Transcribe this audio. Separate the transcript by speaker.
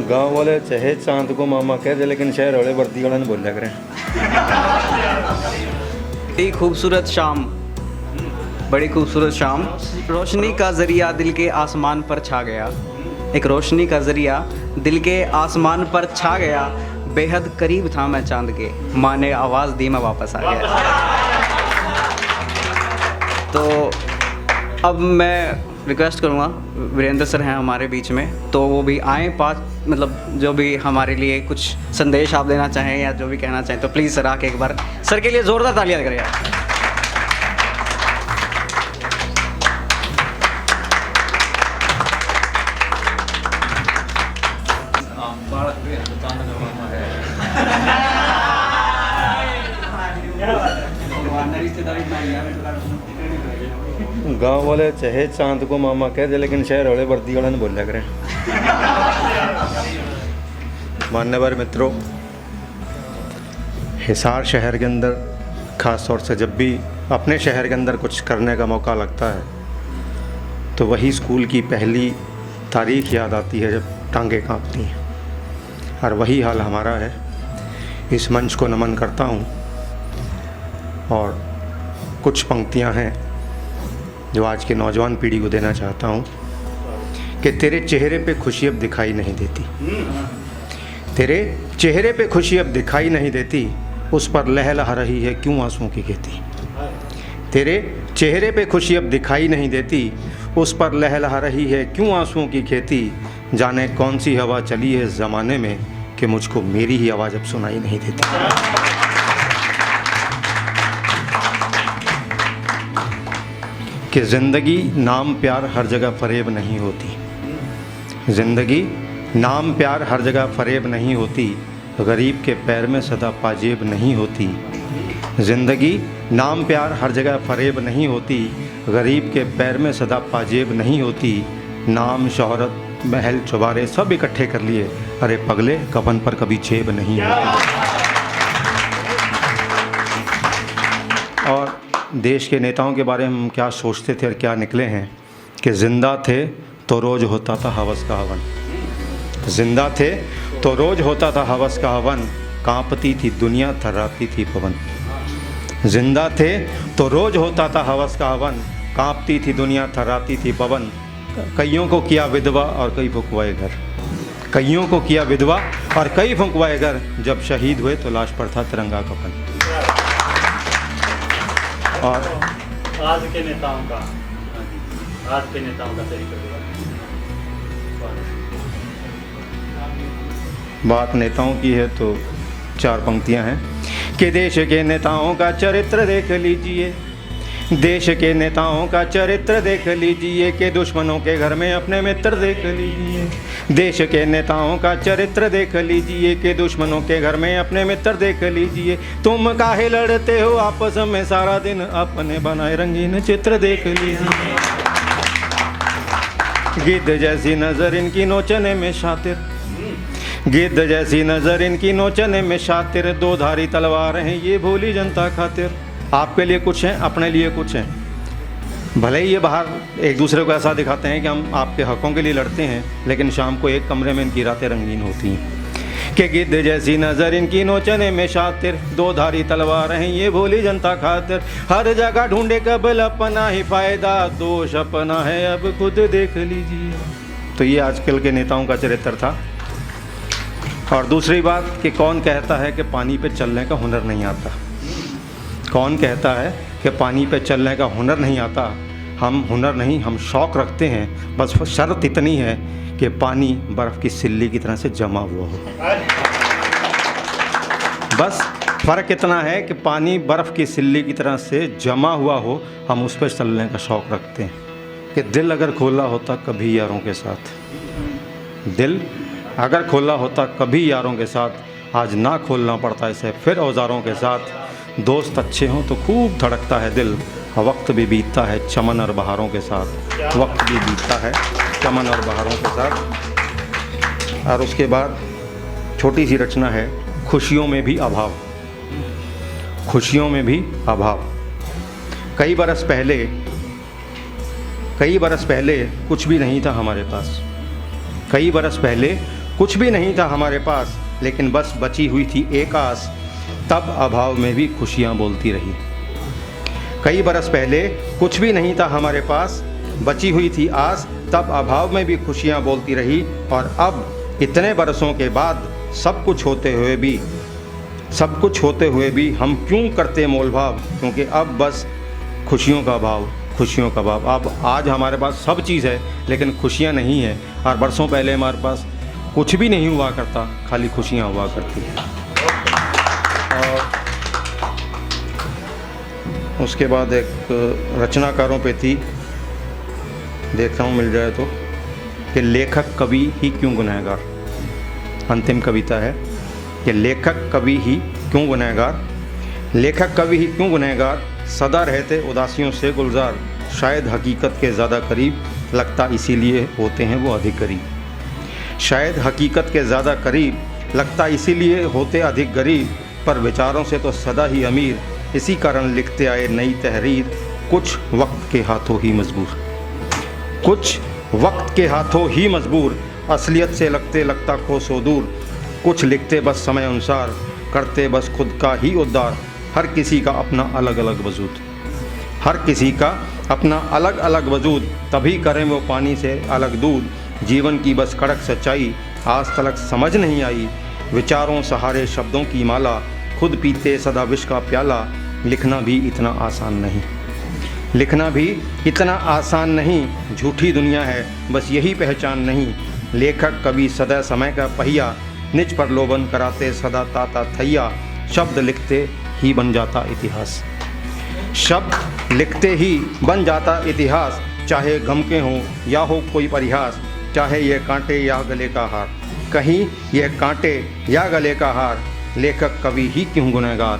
Speaker 1: गांव वाले चाहे चांद को मामा कह दे, लेकिन शहर वाले वर्दी वाला नहीं बोला करें।
Speaker 2: बड़ी खूबसूरत शाम, बड़ी खूबसूरत शाम, रोशनी का ज़रिया दिल के आसमान पर छा गया। एक रोशनी का ज़रिया दिल के आसमान पर छा गया, बेहद करीब था मैं चांद के, माँ ने आवाज़ दी मैं वापस आ गया। तो अब मैं रिक्वेस्ट करूँगा, वीरेंद्र सर हैं हमारे बीच में, तो वो भी आएँ, मतलब जो भी हमारे लिए कुछ संदेश आप देना चाहें या जो भी कहना चाहें, तो प्लीज़ सर आके एक बार सर के लिए ज़ोरदार तालियां करें यार।
Speaker 1: गांव वाले चाहे चांद को मामा कह दे, लेकिन शहर वाले वर्दी वाला नहीं बोला करें। मान्यवर मित्रों, हिसार शहर के अंदर ख़ास तौर से जब भी अपने शहर के अंदर कुछ करने का मौका लगता है तो वही स्कूल की पहली तारीख याद आती है जब टांगें कांपती हैं, और वही हाल हमारा है। इस मंच को नमन करता हूँ और कुछ पंक्तियाँ हैं जो आज के नौजवान पीढ़ी को देना चाहता हूँ कि तेरे चेहरे पे खुशी अब दिखाई नहीं देती, तेरे चेहरे पे खुशी अब दिखाई नहीं देती, उस पर लहलहा रही है क्यों आंसुओं की खेती। तेरे चेहरे पे खुशी अब दिखाई नहीं देती, उस पर लहलहा रही है क्यों आंसुओं की खेती। जाने कौन सी हवा चली है इस ज़माने में कि मुझको मेरी ही आवाज़ अब सुनाई नहीं देती। कि ज़िंदगी नाम प्यार हर जगह फ़रेब नहीं होती, ज़िंदगी नाम प्यार हर जगह फ़रेब नहीं होती, गरीब के पैर में सदा पाजेब नहीं होती। ज़िंदगी नाम प्यार हर जगह फ़रेब नहीं होती, गरीब के पैर में सदा पाजेब नहीं होती। नाम शोहरत महल चुबारे सब इकट्ठे कर लिए, अरे पगले कफन पर कभी जेब नहीं होती। और देश के नेताओं के बारे में हम क्या सोचते थे और क्या निकले हैं कि ज़िंदा थे तो रोज़ होता था हवस का हवन, ज़िंदा थे तो रोज़ होता था हवस का हवन, कांपती थी दुनिया थर्राती थी पवन। ज़िंदा थे तो रोज़ होता था हवस का हवन, कांपती थी दुनिया थर्राती थी पवन। कईयों को किया विधवा और कई फुकवाए घर, कईयों को किया विधवा और कई फुकवाए घर, जब शहीद हुए तो लाश पर था तिरंगा कफन। और
Speaker 3: आज के नेताओं का, आज के नेताओं का तरीका,
Speaker 1: बात नेताओं की है तो चार पंक्तियां हैं कि देश के नेताओं का चरित्र देख लीजिए, देश के नेताओं का चरित्र देख लीजिए, कि दुश्मनों के घर में अपने मित्र देख लीजिए। देश के नेताओं का चरित्र देख लीजिए, कि दुश्मनों के घर में अपने मित्र देख लीजिए। तुम काहे लड़ते हो आपस में सारा दिन, अपने बनाए रंगीन चित्र देख लीजिए। गिद्ध जैसी नज़र इनकी नोचने में शातिर, गिद्ध जैसी नज़र इनकी नोचने में शातिर, दो धारी तलवार हैं ये भोली जनता खातिर। आपके लिए कुछ हैं, अपने लिए कुछ हैं। भले ही ये बाहर एक दूसरे को ऐसा दिखाते हैं कि हम आपके हकों के लिए लड़ते हैं, लेकिन शाम को एक कमरे में इनकी रातें रंगीन होती हैं। कि गिद्ध जैसी नज़र इनकी नोचने में शातिर, दो धारी तलवार हैं ये भोली जनता खातिर। हर जगह ढूंढे कबल अपना ही फ़ायदा, दोष अपना है अब खुद देख लीजिए। तो ये आजकल के नेताओं का चरित्र था। और दूसरी बात कि कौन कहता है कि पानी पे चलने का हुनर नहीं आता, कौन कहता है कि पानी पे चलने का हुनर नहीं आता। हम हुनर नहीं, हम शौक़ रखते हैं, बस शर्त इतनी है कि पानी बर्फ़ की सिल्ली की तरह से जमा हुआ हो। बस फ़र्क इतना है कि पानी बर्फ़ की सिल्ली की तरह से जमा हुआ हो, हम उस पर चलने का शौक़ रखते हैं। कि दिल अगर खोला होता कभी यारों के साथ, दिल अगर खोला होता कभी यारों के साथ, आज ना खोलना पड़ता इसे फिर औजारों के साथ। दोस्त अच्छे हों तो खूब धड़कता है दिल, वक्त भी बीतता है चमन और बहारों के साथ, वक्त भी बीतता है चमन और बहारों के साथ। और उसके बाद छोटी सी रचना है, खुशियों में भी अभाव, खुशियों में भी अभाव। कई बरस पहले कुछ भी नहीं था हमारे पास। कई बरस पहले कुछ भी नहीं था हमारे पास, लेकिन बस बची हुई थी एक आस, तब अभाव में भी खुशियाँ बोलती रही। कई बरस पहले कुछ भी नहीं था हमारे पास, बची हुई थी आस, तब अभाव में भी खुशियाँ बोलती रही। और अब इतने बरसों के बाद सब कुछ होते हुए भी हम क्यों करते मोल भाव, क्योंकि अब बस खुशियों का भाव। अब आज हमारे पास सब चीज़ है लेकिन खुशियाँ नहीं है, और बरसों पहले हमारे पास कुछ भी नहीं हुआ करता, खाली खुशियाँ हुआ करती। और उसके बाद एक रचनाकारों पे थी, देखता हूँ मिल जाए तो, कि लेखक कवि ही क्यों गुनहगार। अंतिम कविता है कि लेखक कवि ही क्यों गुनहगार, सदा रहते उदासियों से गुलजार, शायद हकीकत के ज़्यादा करीब, लगता इसीलिए होते हैं वो अधिक गरीब। शायद हकीकत के ज़्यादा करीब, लगता इसीलिए होते अधिक गरीब, पर विचारों से तो सदा ही अमीर, इसी कारण लिखते आए नई तहरीर, कुछ वक्त के हाथों ही मजबूर, असलियत से लगता खो सो दूर, कुछ लिखते बस समय अनुसार, करते बस खुद का ही उद्धार, हर किसी का अपना अलग अलग वजूद, तभी करें वो पानी से अलग दूध, जीवन की बस कड़क सच्चाई आज तलक समझ नहीं आई, विचारों सहारे शब्दों की माला, खुद पीते सदा विष का प्याला, लिखना भी इतना आसान नहीं, झूठी दुनिया है बस यही पहचान नहीं, लेखक कवि सदा समय का पहिया, निज प्रलोभन कराते सदा ताता थैया, शब्द लिखते ही बन जाता इतिहास, चाहे गम के हों या हो कोई परिहास, चाहे ये कांटे या गले का हार, कहीं ये कांटे या गले का हार, लेखक कवि ही क्यों गुनहगार।